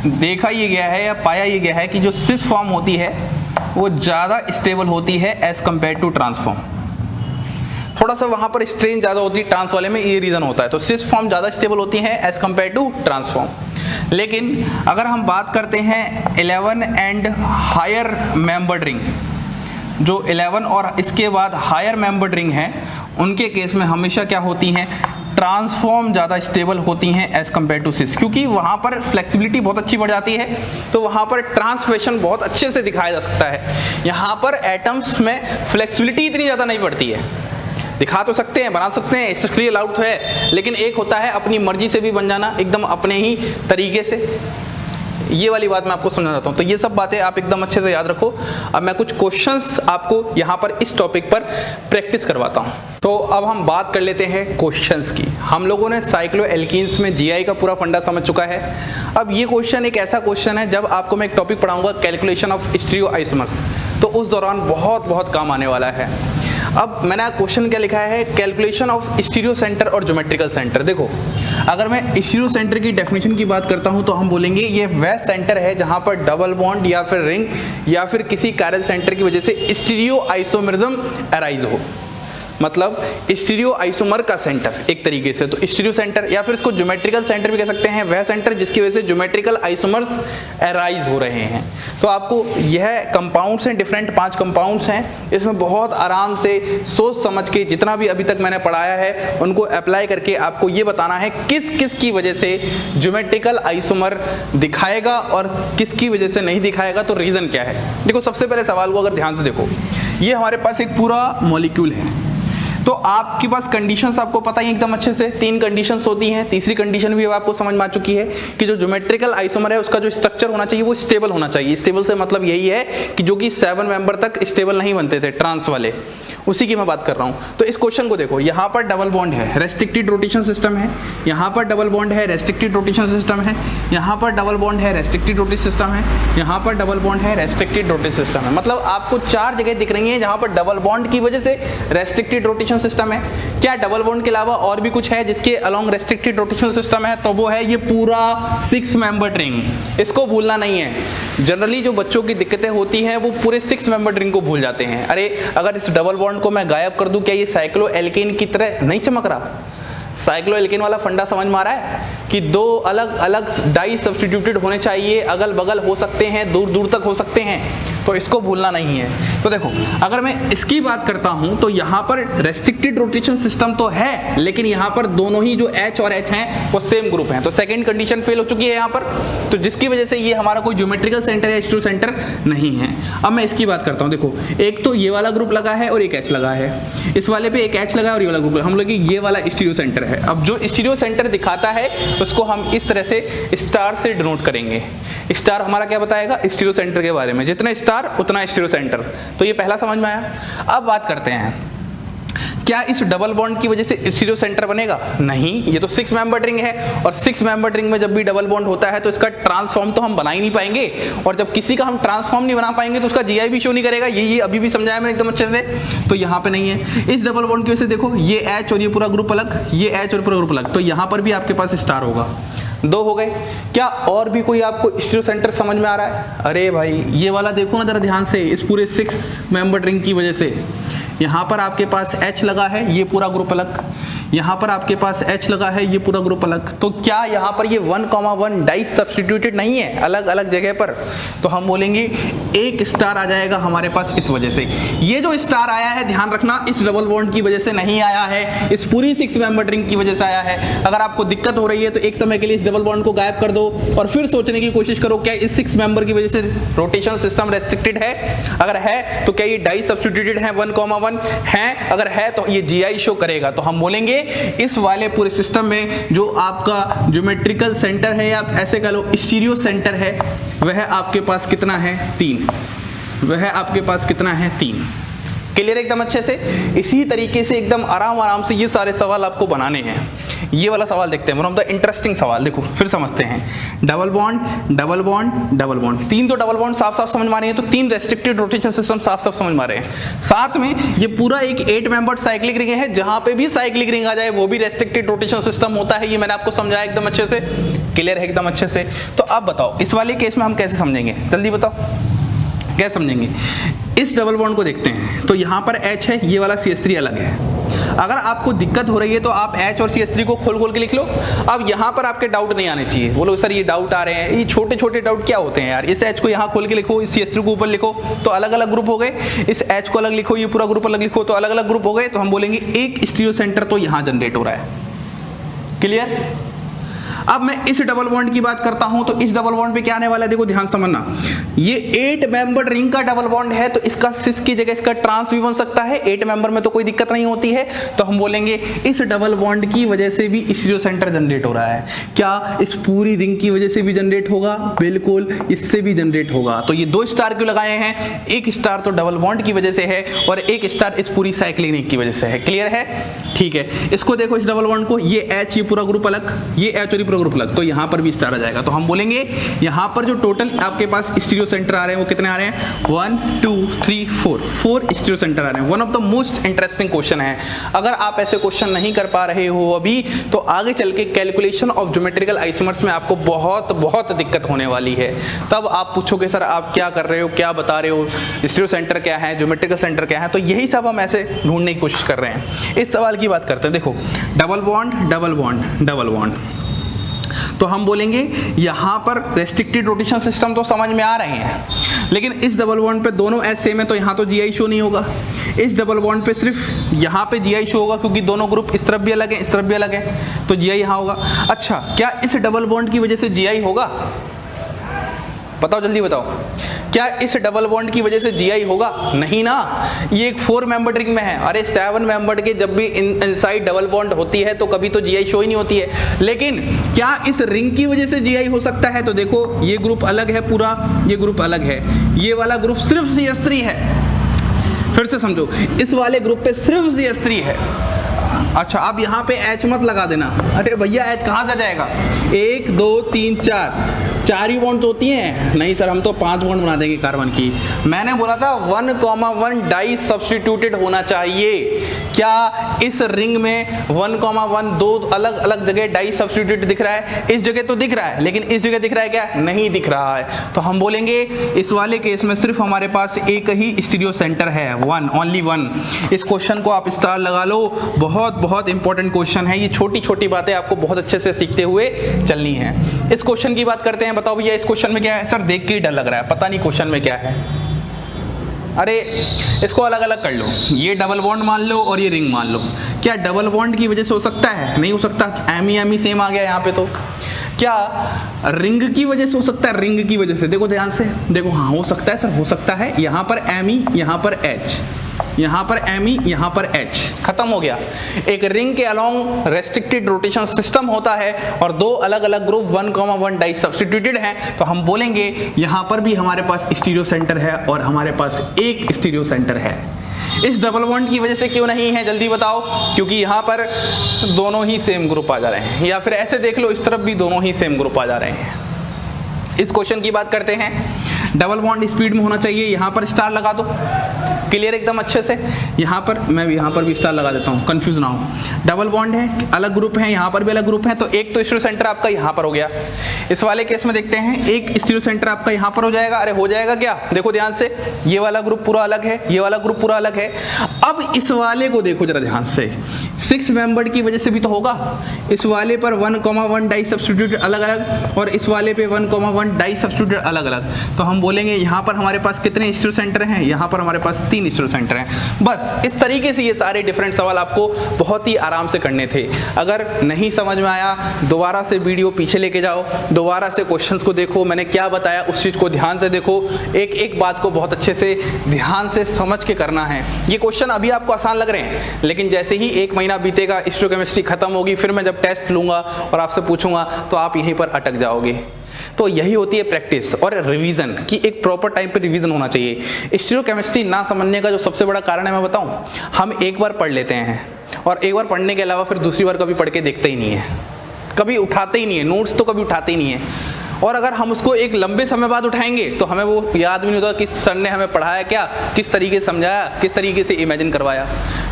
देखा ये गया है या पाया ये गया है कि जो सिस फॉर्म होती है वो ज़्यादा स्टेबल होती है as compare to trans form. थोड़ा सा वहाँ पर स्ट्रेन ज़्यादा होती है ट्रांस वाले में, ये रीज़न होता है। तो सिस फॉर्म ज़्यादा स्टेबल होती है as compare to trans form. लेकिन अगर हम बात करते हैं 11 एंड हायर मेंबर्ड रिंग, जो 11 और इसके बाद हायर मेंबर्ड रिंग हैं, उनके केस में हमेशा क्या होती हैं, ट्रांसफॉर्म ज़्यादा स्टेबल होती हैं एज कम्पेयर टू सिस, क्योंकि वहाँ पर फ्लेक्सिबिलिटी बहुत अच्छी बढ़ जाती है, तो वहाँ पर ट्रांसफॉर्मेशन बहुत अच्छे से दिखाया जा सकता है। यहाँ पर एटम्स में फ्लेक्सिबिलिटी इतनी ज़्यादा नहीं बढ़ती है, दिखा तो सकते हैं, बना सकते हैं, इसलिए अलाउड तो है, लेकिन एक होता है अपनी मर्जी से भी बन जाना एकदम अपने ही तरीके से। ये वाली बात मैं आपको समझना चाहता हूँ। तो ये सब बातें आप एकदम अच्छे से याद रखो। अब मैं कुछ क्वेश्चंस आपको यहाँ पर इस टॉपिक पर प्रैक्टिस करवाता हूँ। तो अब हम बात कर लेते हैं क्वेश्चंस की। हम लोगों ने साइक्लोएल्कीन्स में जीआई का पूरा फंडा समझ चुका है। अब ये क्वेश्चन एक ऐसा क्वेश्चन है, जब आपको मैं एक टॉपिक पढ़ाऊंगा कैलकुलेशन ऑफ स्टीरियोआइसोमर्स, तो उस दौरान बहुत काम आने वाला है। अब मैंने क्वेश्चन क्या लिखा है, कैलकुलेशन ऑफ स्टीरियो सेंटर और ज्योमेट्रिकल सेंटर। देखो, अगर मैं स्टीरियो सेंटर की डेफिनेशन की बात करता हूं तो हम बोलेंगे ये वह सेंटर है जहां पर डबल बॉन्ड या फिर रिंग या फिर किसी कैरल सेंटर की वजह से स्टीरियो आइसोमरिज्म अराइज हो, मतलब स्टीरियो आइसोमर का सेंटर एक तरीके से। तो स्टीरियो सेंटर या फिर इसको ज्योमेट्रिकल सेंटर भी कह सकते हैं, वह सेंटर जिसकी वजह से ज्योमेट्रिकल आइसोमर्स अराइज हो रहे हैं। तो आपको यह कंपाउंड्स हैं, डिफरेंट 5 कंपाउंड्स हैं, इसमें बहुत आराम से सोच समझ के जितना भी अभी तक मैंने पढ़ाया है उनको अप्लाई करके आपको ये बताना है किस किस की वजह से ज्योमेट्रिकल आइसोमर दिखाएगा और किसकी वजह से नहीं दिखाएगा, तो रीजन क्या है। देखो, सबसे पहले सवाल को अगर ध्यान से देखो, ये हमारे पास एक पूरा मॉलिक्यूल है, तो आपके पास कंडीशंस आपको पता ही एकदम अच्छे से 3 कंडीशंस होती हैं। तीसरी कंडीशन भी अब आपको समझ में आ चुकी है कि जो ज्योमेट्रिकल आइसोमर है उसका जो स्ट्रक्चर होना चाहिए वो स्टेबल होना चाहिए। स्टेबल से मतलब यही है कि जो कि 7 मेंबर तक स्टेबल नहीं बनते थे ट्रांस वाले, उसी की मैं बात कर रहा हूं। तो इस क्वेश्चन को देखो, यहाँ पर डबल बॉन्ड है, रेस्ट्रिक्टेड रोटेशन सिस्टम है, यहाँ पर डबल बॉन्ड है, रेस्ट्रिक्टेड रोटेशन सिस्टम है, यहाँ पर डबल बॉन्ड है, रेस्ट्रिक्टेड रोटेशन सिस्टम है, यहाँ पर डबल बॉन्ड है, रेस्ट्रिक्टेड रोटेशन सिस्टम है। मतलब आपको 4 जगह दिख रही हैं जहाँ पर डबल बॉन्ड की वजह से रेस्ट्रिक्टेड रोटेशन सिस्टम है। क्या डबल बॉन्ड के अलावा और भी कुछ है जिसके अलोंग रेस्ट्रिक्टेड रोटेशन सिस्टम है? तो वो है ये पूरा 6 मेंबर्ड रिंग। इसको भूलना नहीं है। जनरली जो बच्चों की दिक्कतें होती हैं वो पूरे 6 मेंबर्ड रिंग को भूल जाते हैं। अरे अगर इस डबल बॉन्ड को मैं गायब कर दूं, क्या ये साइक्लोएल्केन की तरह नहीं चमक रहा? साइक्लोएल्केन वाला फंडा समझ में आ रहा है कि 2 अलग अलग डाई सब्स्टिट्यूटेड होने चाहिए, अगल बगल हो सकते हैं, दूर दूर तक हो सकते हैं, तो इसको भूलना नहीं है। तो देखो, अगर मैं इसकी बात करता हूं तो यहां पर रेस्ट्रिक्टेड रोटेशन सिस्टम तो है, लेकिन यहां पर दोनों ही जो H और H हैं वो सेम ग्रुप हैं, तो सेकंड कंडीशन फेल हो चुकी है यहां पर, तो जिसकी वजह से ये हमारा कोई ज्योमेट्रिकल सेंटर या स्टीरियो सेंटर नहीं है। अब मैं इसकी बात करता हूं। देखो, एक तो ये वाला ग्रुप लगा है और एक H लगा है, इस वाले पे एक H लगा है और ये वाला ग्रुप, हम लोग ये वाला स्टीरियो सेंटर है। अब जो स्टीरियो सेंटर दिखाता है उसको हम इस तरह से स्टार से डिनोट करेंगे। स्टार हमारा क्या बताएगा? स्टीरियो सेंटर के बारे में, जितने स्टार उतना स्टीरियो सेंटर। तो ये पहला समझ में आया। अब बात करते हैं, क्या इस डबल बॉन्ड की वजह से स्टीरियो सेंटर बनेगा? नहीं, ये तो 6 मेंबर्ड रिंग है और 6 मेंबर्ड रिंग में जब भी डबल बॉन्ड होता है तो इसका ट्रांसफॉर्म तो हम बना ही नहीं पाएंगे, और जब किसी का हम ट्रांसफॉर्म नहीं बना पाएंगे तो उसका जीआई भी शो नहीं करेगा। ये अभी भी समझाया मैंने एकदम अच्छे से, तो यहाँ पे नहीं है। इस डबल बॉन्ड की वजह से देखो, ये H और ये पूरा ग्रुप अलग, ये H और पूरा ग्रुप अलग, तो यहाँ पर भी आपके पास स्टार होगा। 2 हो गए। क्या और भी कोई आपको स्टीरियो सेंटर समझ में आ रहा है? अरे भाई, ये वाला देखो ना जरा ध्यान से, इस पूरे 6 मेंबर्ड रिंग की वजह से यहाँ पर आपके पास H लगा है, ये पूरा ग्रुप अलग, यहाँ पर आपके पास H लगा है, ये पूरा ग्रुप अलग। तो क्या यहाँ पर ये 1,1 डाई सब्स्टिट्यूटेड नहीं है अलग अलग जगह पर? तो हम बोलेंगे एक स्टार आ जाएगा हमारे पास इस वजह से। ये जो स्टार आया है, ध्यान रखना, इस डबल बॉन्ड की वजह से नहीं आया है, इस पूरी 6 मेंबर्ड रिंग की वजह से आया है। अगर आपको दिक्कत हो रही है तो एक समय के लिए इस डबल बॉन्ड को गायब कर दो और फिर सोचने की कोशिश करो क्या इस 6 मेंबर की वजह से रोटेशन सिस्टम रेस्ट्रिक्टेड है? अगर है तो क्या ये डाई सब्स्टिट्यूटेड है 1,1 है? अगर है तो ये जीआई शो करेगा। तो हम बोलेंगे इस वाले पूरे सिस्टम में जो आपका ज्योमेट्रिकल सेंटर है या आप ऐसे कह लो स्टीरियो सेंटर है, वह आपके पास कितना है? 3। वह आपके पास कितना है? 3। क्लियर एकदम अच्छे से? इसी तरीके से एकदम आराम से ये सारे सवाल आपको बनाने हैं। ये वाला सवाल देखते हैं, वन ऑफ द इंटरेस्टिंग सवाल। देखो फिर समझते हैं, double bond double bond double bond, 3 तो डबल बॉन्ड साफ साफ समझ में आ रही है, तो 3 रेस्ट्रिक्टेड रोटेशन सिस्टम साफ साफ समझ में आ रहे हैं। साथ में ये पूरा एक 8 मेंबर्ड साइक्लिक रिंग है, जहां पे भी साइक्लिक रिंग आ जाए वो भी रेस्ट्रिक्टेड रोटेशन सिस्टम होता है। ये मैंने आपको समझाया एकदम अच्छे से। क्लियर है एकदम अच्छे से। तो अब बताओ इस वाले केस में हम कैसे समझेंगे, जल्दी बताओ कैसे समझेंगे। इस डबल बॉन्ड को देखते हैं तो यहाँ पर H है, ये वाला CH3 अलग है। अगर आपको दिक्कत हो रही है तो आप H और CH3 को खोल के लिख लो। अब यहाँ पर आपके डाउट नहीं आने चाहिए, बोलो सर ये डाउट आ रहे हैं, ये छोटे छोटे डाउट क्या होते हैं यार। इस H को यहाँ खोल के लिखो, इस CH3 को ऊपर लिखो तो अलग अलग ग्रुप हो गए, इस H को अलग लिखो, ये पूरा ग्रुप अलग लिखो तो अलग अलग ग्रुप हो गए। तो हम बोलेंगे एक स्टीरियो सेंटर तो यहाँ जनरेट हो रहा है। क्लियर। अब मैं इस डबल बॉन्ड की बात करता हूं तो इस डबल बॉन्ड पे क्या आने वाला है, देखो ध्यान समझना। ये 8 मेंबर रिंग का डबल बॉन्ड है तो इसका सिस की जगह इसका ट्रांस भी बन सकता है। 8 मेंबर में तो कोई दिक्कत नहीं होती है। तो हम बोलेंगे इस डबल बॉन्ड की वजह से भी स्टीरियो सेंटर जनरेट हो रहा है। क्या इस पूरी रिंग की वजह से भी जनरेट होगा? बिल्कुल, इससे भी जनरेट होगा। तो ये 2 स्टार क्यों लगाए हैं? एक स्टार तो डबल बॉन्ड की वजह से है और एक स्टार इस पूरी साइक्लिक रिंग की वजह से है। क्लियर है? ठीक है, इसको देखो इस डबल बॉन्ड को, ये H, ये पूरा ग्रुप अलग, ये H और ये पूरा ग्रुप अलग, तो यहाँ पर भी स्टार आ जाएगा। तो हम बोलेंगे यहाँ पर जो टोटल आपके पास स्टीरियो सेंटर आ रहे हैं वो कितने आ रहे हैं? 1 2 3 4 स्टीरियो सेंटर आ रहे हैं। One of the most interesting question है। अगर आप ऐसे क्वेश्चन नहीं कर पा रहे हो अभी तो आगे चल के कैलकुलेशन ऑफ ज्योमेट्रिकल आइसोमर्स में आपको बहुत दिक्कत होने वाली है। तब आप पूछोगे सर आप क्या कर रहे हो, क्या बता रहे हो, स्टीरियो सेंटर क्या है, ज्योमेट्रिकल सेंटर क्या है। तो यही सब हम ऐसे ढूंढने की कोशिश कर रहे हैं। इस सवाल की बात करते हैं। देखो double bond double bond double bond, तो हम बोलेंगे यहाँ पर रेस्ट्रिक्टेड रोटेशन सिस्टम तो समझ में आ रहे हैं, लेकिन इस डबल बॉन्ड पे दोनों एच सेम है तो यहाँ तो GI शो नहीं होगा। इस डबल बॉन्ड पे सिर्फ यहाँ पे GI शो होगा क्योंकि दोनों ग्रुप इस तरफ भी अलग है, इस तरफ भी अलग है, तो GI यहाँ होगा। अच्छा, क्या इस डबल बॉन्ड की वजह से GI होगा? बताओ जल्दी बताओ, क्या इस डबल बॉन्ड की वजह से GI होगा? नहीं ना, ये एक 4 मेंबर रिंग में है। अरे 7 मेंबर के जब भी इनसाइड डबल बॉन्ड होती है तो कभी तो GI शो ही नहीं होती है। लेकिन क्या इस रिंग की वजह से GI हो सकता है? तो देखो ये ग्रुप अलग है पूरा, ये ग्रुप अलग है, ये वाला ग्रुप सिर्फ CH3 है। फिर से समझो, इस वाले ग्रुप पे सिर्फ CH3 है। अच्छा, अब यहाँ पे H मत लगा देना। अरे भैया H कहाँ से जाएगा? 1 2 3 4 ही बॉन्ड तो होती हैं। नहीं सर हम तो 5 बॉन्ड बना देंगे कार्बन की। मैंने बोला था 1,1 डाई सब्स्टिट्यूटेड होना चाहिए। क्या इस रिंग में 1,1 दो अलग अलग जगह डाई सब्स्टिट्यूटेड दिख रहा है? इस जगह तो दिख रहा है, लेकिन इस जगह दिख रहा है क्या? नहीं दिख रहा है। तो हम बोलेंगे इस वाले केस में सिर्फ हमारे पास एक ही स्टीरियो सेंटर है, 1, ओनली 1। इस क्वेश्चन को आप स्टार लगा लो, बहुत इंपॉर्टेंट क्वेश्चन है। ये छोटी छोटी बातें आपको बहुत अच्छे से सीखते हुए चलनी है। इस क्वेश्चन की बात करते हैं। बताओ भैया इस क्वेश्चन में क्या है? सर देख के ही डर लग रहा है, पता नहीं क्वेश्चन में क्या है। अरे इसको अलग अलग कर लो, ये डबल बॉन्ड मान लो और ये रिंग मान लो। क्या डबल बॉन्ड की वजह से हो सकता है? नहीं हो सकता, एमी सेम आ गया यहाँ पे। तो क्या रिंग की वजह से हो सकता है? रिंग की वजह से देखो ध्यान से, देखो हाँ हो सकता है सर, हो सकता है। यहाँ पर एमी, यहाँ पर H, यहाँ पर एमी, यहाँ पर H, खत्म हो गया। एक रिंग के अलोंग रेस्ट्रिक्टेड रोटेशन सिस्टम होता है और 2 अलग अलग ग्रुप 1,1 डाई सब्स्टिट्यूटेड हैं। तो हम बोलेंगे यहाँ पर भी हमारे पास स्टीरियो सेंटर है और हमारे पास एक स्टीरियो सेंटर है। इस डबल बॉन्ड की वजह से क्यों नहीं है जल्दी बताओ? क्योंकि यहाँ पर दोनों ही सेम ग्रुप आ जा रहे हैं, या फिर ऐसे देख लो इस तरफ भी दोनों ही सेम ग्रुप आ जा रहे हैं। इस क्वेश्चन की बात करते हैं। डबल बॉन्ड स्पीड में होना चाहिए, यहाँ पर स्टार लगा दो, क्लियर एकदम अच्छे से। यहाँ पर मैं यहाँ पर भी स्टार लगा देता हूँ, कंफ्यूज ना हो। डबल बॉन्ड है, अलग ग्रुप है, यहाँ पर भी अलग ग्रुप है, तो एक तो स्टीरियो सेंटर आपका यहाँ पर हो गया। इस वाले केस में देखते हैं, एक स्टीरियो सेंटर आपका यहाँ पर हो जाएगा। अरे हो जाएगा क्या? देखो ध्यान से, ये वाला ग्रुप पूरा अलग है, ये वाला ग्रुप पूरा अलग है। अब इस वाले को देखो जरा ध्यान से, 6 मेंबर की वजह से भी तो होगा। इस वाले पर 1,1 डाई सब्स्टिट्यूटेड अलग अलग और इस वाले पे 1,1 डाई सब्स्टिट्यूटेड अलग अलग। तो हम बोलेंगे यहाँ पर हमारे पास कितने स्टीरियो सेंटर हैं? यहाँ पर हमारे पास 3 स्टीरियो सेंटर हैं। बस इस तरीके से ये सारे डिफरेंट सवाल आपको बहुत ही आराम से करने थे। अगर नहीं समझ में आया दोबारा से वीडियो पीछे लेके जाओ, दोबारा से क्वेश्चंस को देखो, मैंने क्या बताया उस चीज़ को ध्यान से देखो, एक एक बात को बहुत अच्छे से ध्यान से समझ के करना है। ये क्वेश्चन अभी आपको आसान लग रहे हैं, लेकिन जैसे ही 1 महीना बीतेगा, स्टीरियोकेमिस्ट्री खत्म होगी, फिर मैं जब टेस्ट लूंगा और आपसे पूछूंगा तो आप यहीं पर अटक जाओगे। तो यही होती है प्रैक्टिस और रिवीजन की, एक प्रॉपर टाइम पे रिवीजन होना चाहिए। स्टीरियोकेमिस्ट्री ना समझने का जो सबसे बड़ा कारण है मैं बताऊं, हम एक बार पढ़ लेते हैं और एक बार पढ़ने के अलावा फिर दूसरी बार कभी पढ़ के देखते ही नहीं है, कभी उठाते ही नहीं है, नोट्स तो कभी उठाते ही नहीं है। और अगर हम उसको एक लंबे समय बाद उठाएंगे तो हमें वो याद भी नहीं होता कि सर ने हमें पढ़ाया क्या, किस तरीके से समझाया, किस तरीके से इमेजिन करवाया।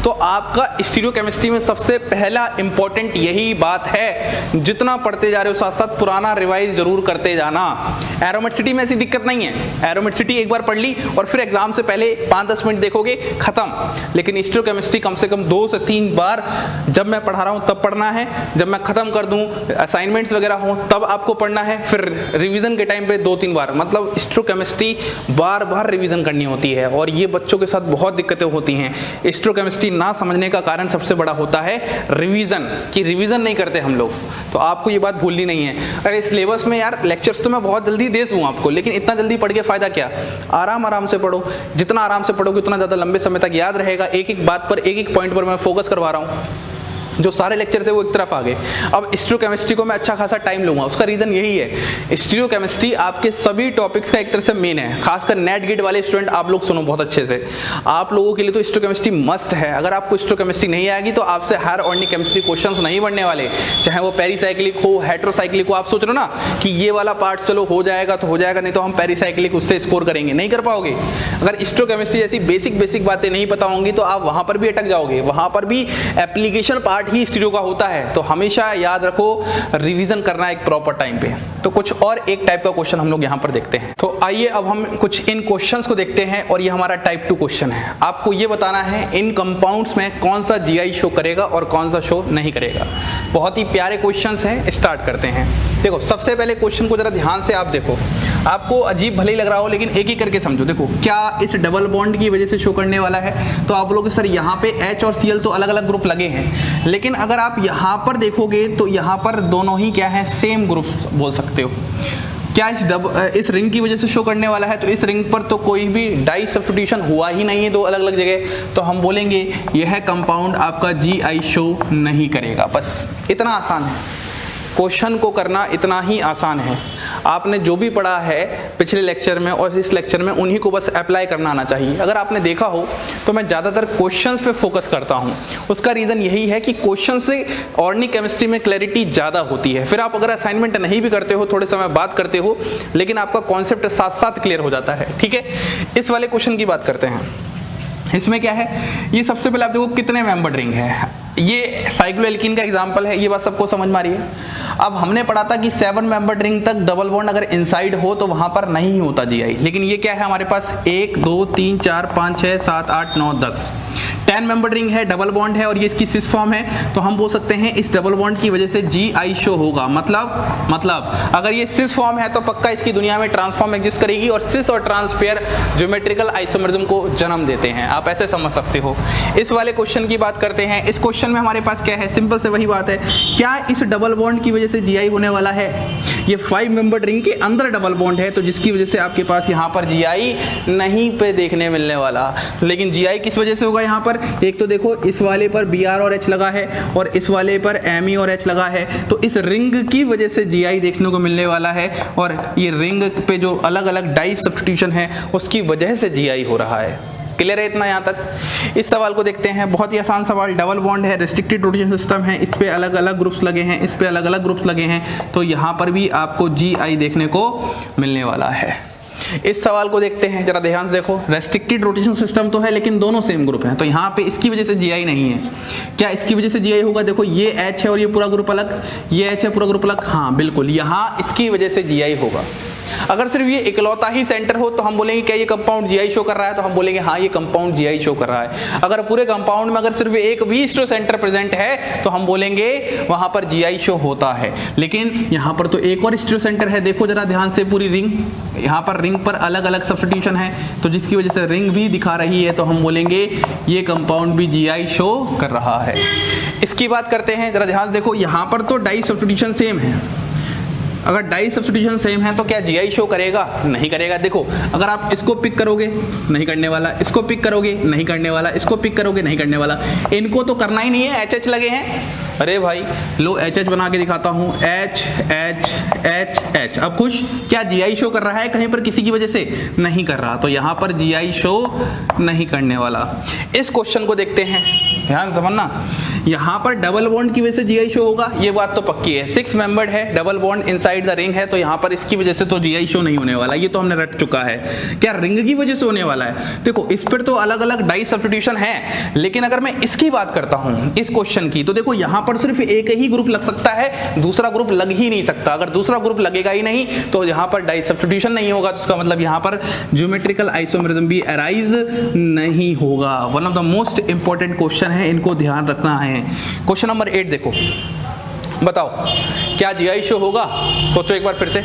तो आपका स्टीरियोकेमिस्ट्री में सबसे पहला इंपॉर्टेंट यही बात है, जितना पढ़ते जा रहे हो साथ साथ पुराना रिवाइज जरूर करते जाना। एरोमेटिसिटी में ऐसी दिक्कत नहीं है, एरोमेटिसिटी एक बार पढ़ ली और फिर एग्जाम से पहले 5-10 मिनट देखोगे खत्म। लेकिन स्टीरियोकेमिस्ट्री कम से कम 2 से 3 बार जब मैं पढ़ा रहा हूं तब पढ़ना है, जब मैं खत्म कर दूं असाइनमेंट्स वगैरह हो तब आपको पढ़ना है, फिर रिवीजन के टाइम पे 2-3 बार, मतलब स्टीरियोकेमिस्ट्री बार बार रिवीजन करनी होती है। और ये बच्चों के साथ बहुत दिक्कतें होती हैं। स्टीरियोकेमिस्ट्री ना समझने का कारण सबसे बड़ा होता है रिवीजन, कि रिवीजन नहीं करते हम लोग। तो आपको ये बात भूलनी नहीं है। अरे सिलेबस में यार लेक्चर्स तो मैं बहुत जल्दी दे दूं आपको, लेकिन इतना जल्दी पढ़ के फायदा क्या? आराम आराम से पढ़ो, जितना आराम से पढ़ोगे उतना ज़्यादा लंबे समय तक याद रहेगा। एक एक बात पर, एक एक पॉइंट पर मैं फोकस करवा रहा हूँ। जो सारे लेक्चर थे वो एक तरफ आ गए। अब स्टीरियोकेमिस्ट्री को मैं अच्छा खासा टाइम लूंगा, उसका रीजन यही है, स्टीरियोकेमिस्ट्री आपके सभी टॉपिक्स का एक तरह से मेन है। खासकर नेट गेट वाले स्टूडेंट आप लोग सुनो बहुत अच्छे से, आप लोगों के लिए तो स्टीरियोकेमिस्ट्री मस्ट है। अगर आपको स्टीरियोकेमिस्ट्री नहीं आएगी तो आपसे हायर ऑर्डिनरी केमिस्ट्री क्वेश्चंस नहीं बनने वाले, चाहे वो पेरीसाइक्लिक हो, हेटेरोसाइक्लिक हो। आप सोच रहे हो ना कि ये वाला पार्ट चलो हो जाएगा तो हो जाएगा, नहीं तो हम पेरीसाइक्लिक उससे स्कोर करेंगे, नहीं कर पाओगे। अगर स्टीरियोकेमिस्ट्री जैसी बेसिक बातें नहीं पता होंगी तो आप वहां पर भी अटक जाओगे। वहां पर भी एप्लीकेशन पार्ट ही स्टीरियो का होता है। तो हमेशा याद रखो रिवीजन करना एक प्रॉपर टाइम पे। तो कुछ और एक टाइप का क्वेश्चन हम लोग यहां पर देखते हैं। तो आइए अब हम कुछ इन क्वेश्चंस को देखते हैं और ये हमारा टाइप 2 क्वेश्चन है। आपको ये बताना है इन कंपाउंड्स में कौन सा जीआई शो करेगा और कौन सा शो नहीं करेगा। बहुत ही प्यारे क्वेश्चंस हैं, स्टार्ट करते हैं। देखो सबसे पहले क्वेश्चन को जरा ध्यान से आप देखो, आपको अजीब भले ही लग रहा हो लेकिन एक ही करके समझो। देखो क्या इस डबल बॉन्ड की वजह से शो करने वाला है? तो आप लोग सर यहाँ पे H और Cl तो अलग अलग ग्रुप लगे हैं, लेकिन अगर आप यहाँ पर देखोगे तो यहाँ पर दोनों ही क्या है, सेम ग्रुप्स बोल सकते हो। क्या इस रिंग की वजह से शो करने वाला है? तो इस रिंग पर तो कोई भी डाई सब्स्टिट्यूशन हुआ ही नहीं है दो अलग अलग जगह, तो हम बोलेंगे यह कंपाउंड आपका GI शो नहीं करेगा। बस इतना आसान है, क्वेश्चन को करना इतना ही आसान है। आपने जो भी पढ़ा है पिछले लेक्चर में और इस लेक्चर में उन्हीं को बस अप्लाई करना आना चाहिए। अगर आपने देखा हो तो मैं ज़्यादातर क्वेश्चंस पे फोकस करता हूँ। उसका रीज़न यही है कि क्वेश्चन से ऑर्गेनिक केमिस्ट्री में क्लैरिटी ज़्यादा होती है। फिर आप अगर असाइनमेंट नहीं भी करते हो, थोड़े समय बाद करते हो, लेकिन आपका कॉन्सेप्ट साथ साथ क्लियर हो जाता है। ठीक है, इस वाले क्वेश्चन की बात करते हैं। इसमें क्या है, ये सबसे पहले आप देखो कितने मेंबर्ड रिंग है। ये साइक्लोएल्कीन का एग्जांपल है, ये बात सबको समझ में आ रही है। अब हमने पढ़ा था कि 7 मेंबर्ड रिंग तक डबल बॉन्ड अगर इनसाइड हो तो वहां पर नहीं होता जीआई, लेकिन ये क्या है हमारे पास 1 2 3 4 5 6 7 8 9 10 मेंबर्ड रिंग है, डबल बॉन्ड है और ये इसकी सिस फॉर्म है। तो हम बोल सकते हैं इस डबल बॉन्ड की वजह से जीआई शो होगा। मतलब अगर ये सिस फॉर्म है तो पक्का इसकी दुनिया में ट्रांसफॉर्म एग्जिस्ट करेगी और सिस और ट्रांस पेयर ज्योमेट्रिकल आइसोमरिज्म को जन्म देते हैं। आप ऐसे समझ सकते हो। इस वाले क्वेश्चन की बात करते हैं। इस क्वेश्चन में हमारे पास क्या है, सिंपल से वही बात है, क्या इस डबल बॉन्ड की वजह से जीआई होने वाला है? ये 5 मेंबर्ड रिंग के अंदर डबल बॉन्ड है, तो जिसकी वजह से आपके पास यहाँ पर जीआई नहीं पे देखने मिलने वाला। लेकिन जीआई किस वजह से होगा? यहाँ पर एक तो देखो इस वाले पर Br और H लगा है और इस वाले पर Me और H लगा है, तो इस रिंग की वजह से जीआई देखने को मिलने वाला है। और ये रिंग पे जो अलग अलग डाई सब्स्टिट्यूशन है उसकी वजह से जीआई हो रहा है। क्लियर है इतना यहाँ तक? इस सवाल को देखते हैं, बहुत ही आसान सवाल। डबल बॉन्ड है, रेस्ट्रिक्टेड रोटेशन सिस्टम है, इस पे अलग अलग ग्रुप्स लगे हैं, इस पे अलग अलग ग्रुप्स लगे हैं, तो यहाँ पर भी आपको जीआई देखने को मिलने वाला है। इस सवाल को देखते हैं, जरा ध्यान से देखो। रेस्ट्रिक्टेड रोटेशन सिस्टम तो है लेकिन दोनों सेम ग्रुप हैं, तो यहाँ पे इसकी वजह से जीआई नहीं है। क्या इसकी वजह से जीआई होगा? देखो ये H है और ये पूरा ग्रुप अलग, ये H है पूरा ग्रुप अलग। हाँ बिल्कुल, यहाँ इसकी वजह से जीआई होगा। अगर सिर्फ ये इकलौता ही सेंटर हो तो हम बोलेंगे क्या ये कंपाउंड जीआई शो कर रहा है? तो हम बोलेंगे हाँ ये कंपाउंड जीआई शो कर रहा है। अगर पूरे कंपाउंड में अगर सिर्फ एक भी स्टीरियो सेंटर प्रेजेंट है तो हम बोलेंगे वहां पर जीआई शो होता है। लेकिन यहाँ पर तो एक और स्टीरियो सेंटर है, देखो जरा ध्यान से पूरी रिंग, यहाँ पर रिंग पर अलग अलग सब्स्टिट्यूशन है, तो जिसकी वजह से रिंग भी दिखा रही है, तो हम बोलेंगे ये कंपाउंड भी जीआई शो कर रहा है। इसकी बात करते हैं, जरा ध्यान से देखो, यहाँ पर तो डाई सब्स्टिट्यूशन सेम है। अगर डाई सब्स्टिट्यूशन सेम है तो क्या जीआई शो करेगा? नहीं करेगा। देखो अगर आप इसको पिक करोगे नहीं करने वाला, इसको पिक करोगे नहीं करने वाला, इसको पिक करोगे नहीं करने वाला, इनको तो करना ही नहीं है, HH लगे हैं। अरे भाई लो HH बना के दिखाता हूँ, H H H H। अब खुश, क्या जीआई शो कर रहा है कहीं पर किसी की वजह से? नहीं कर रहा, तो यहाँ पर जीआई शो नहीं करने वाला। इस क्वेश्चन को देखते हैं, ध्यान से समझना, यहाँ पर डबल बॉन्ड की वजह से जीआई शो होगा, ये बात तो पक्की है। 6 मेंबर्ड है, double bond inside the ring है, तो यहाँ पर इसकी वजह से तो जीआई शो नहीं होने वाला, ये तो हमने रट चुका है। क्या रिंग की वजह से होने वाला है? देखो इस पर तो अलग अलग डाई सब्स्टिट्यूशन है, लेकिन अगर मैं इसकी बात करता हूँ इस क्वेश्चन की, तो देखो यहाँ पर सिर्फ एक ही ग्रुप लग सकता है, दूसरा ग्रुप लग ही नहीं सकता। अगर दूसरा ग्रुप लगेगा ही नहीं तो यहाँ पर डाई सब्स्टिट्यूशन नहीं होगा, तो इसका मतलब यहाँ पर ज्योमेट्रिकल आइसोमेरिज्म भी अराइज नहीं होगा। One of the most important question है, इनको ध्यान रखना है। क्वेश्चन नंबर 8 देखो, बताओ क्या जीआई शो होगा? सोचो एक बार फिर से,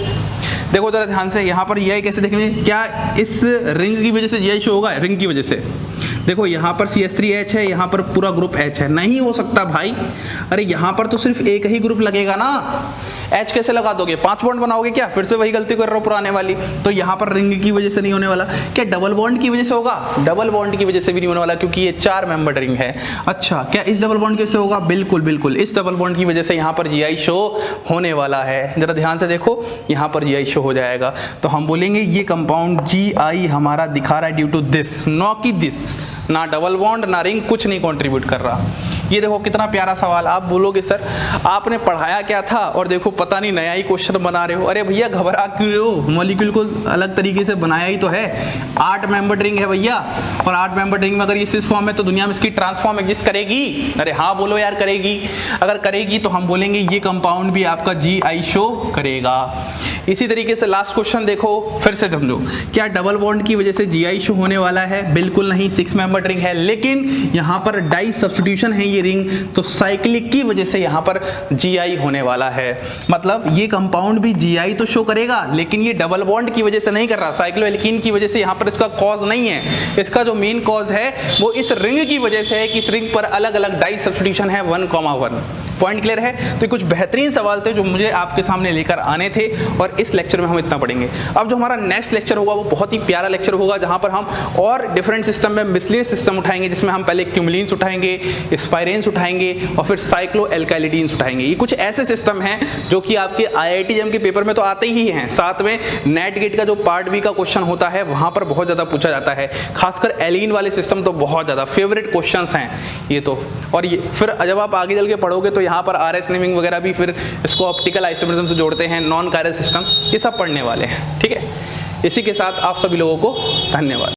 देखो जरा ध्यान से, यहाँ पर जीआई कैसे देखेंगे? क्या इस रिंग की वजह से जीआई शो होगा? रिंग की वजह से देखो यहाँ पर CH3H है, यहाँ पर पूरा ग्रुप H है, नहीं हो सकता भाई। अरे यहाँ पर तो सिर्फ एक ही ग्रुप लगेगा ना, H कैसे लगा दोगे? 5 बॉन्ड बनाओगे क्या? फिर से वही गलती कर रहे हो पुराने वाली। तो यहाँ पर रिंग की वजह से नहीं होने वाला। क्या डबल बॉन्ड की वजह से होगा? डबल बॉन्ड की वजह से भी नहीं होने वाला, क्योंकि ये 4 मेंबर्ड रिंग है। अच्छा, क्या इस डबल बॉन्ड की वजह से होगा? बिल्कुल बिल्कुल, इस डबल बॉन्ड की वजह से यहाँ पर जीआई शो होने वाला है। जरा ध्यान से देखो, यहाँ पर जीआई शो हो जाएगा, तो हम बोलेंगे ये कंपाउंड जीआई हमारा दिखा रहा है ड्यू टू दिस, नो की दिस, ना डबल बॉन्ड ना रिंग, कुछ नहीं कंट्रीब्यूट कर रहा। ये देखो कितना प्यारा सवाल। आप बोलोगे सर आपने पढ़ाया क्या था और देखो पता नहीं नया ही क्वेश्चन बना रहे हो। अरे भैया घबरा क्यों रहे हो, मॉलिक्यूल को अलग तरीके से बनाया ही तो है। 8 मेंबर्ड रिंग है भैया, और 8 मेंबर्ड रिंग में अगर ये सिस फॉर्म है तो दुनिया में इसकी ट्रांसफॉर्म एग्जिस्ट करेगी? अरे हाँ बोलो यार, करेगी। अगर करेगी तो हम बोलेंगे ये कंपाउंड भी आपका जीआई शो करेगा। इसी तरीके से लास्ट क्वेश्चन देखो, फिर से समझो, क्या डबल बॉन्ड की वजह से जीआई शो होने वाला है? बिल्कुल नहीं, 6 मेंबर्ड रिंग है, लेकिन यहाँ पर डाई सब्स्टिट्यूशन है ये रिंग, तो साइक्लिक की वजह से यहाँ पर जीआई होने वाला है। मतलब ये कंपाउंड भी जीआई तो शो करेगा, लेकिन ये डबल बॉन्ड की वजह से नहीं कर रहा, साइक्लोएल्कीन की वजह से यहाँ पर इसका कॉज नहीं है। इसका जो मेन कॉज है वो इस रिंग की वजह से है कि इस रिंग पर अलग अलग डाई सब्स्टिट्यूशन है 1,1। पॉइंट क्लियर है? तो कुछ बेहतरीन सवाल थे जो मुझे आपके सामने लेकर आने थे, और इस लेक्चर में हम इतना पढ़ेंगे। अब जो हमारा नेक्स्ट लेक्चर होगा वो बहुत ही प्यारा लेक्चर होगा, जहां पर हम और डिफरेंट सिस्टम में मिसलिनियस सिस्टम उठाएंगे, जिसमें हम पहले क्यूमुलिन्स उठाएंगे, स्पाइरेंस उठाएंगे, और फिर साइक्लो एल्काइलिडीन्स उठाएंगे। ये कुछ ऐसे सिस्टम हैं जो कि आपके IIT JEM के पेपर में तो आते ही हैं, साथ में नेट गेट का जो पार्ट बी का क्वेश्चन होता है वहां पर बहुत ज्यादा पूछा जाता है। खासकर एलीन वाले सिस्टम तो बहुत ज्यादा फेवरेट क्वेश्चन हैं ये तो। और ये फिर जब आप आगे चल के पढ़ोगे तो यहाँ पर RS नेमिंग वगैरह भी, फिर इसको ऑप्टिकल आइसोमेरिज्म से जोड़ते हैं, नॉन कायरल सिस्टम, ये सब पढ़ने वाले हैं। ठीक है, इसी के साथ आप सभी लोगों को धन्यवाद।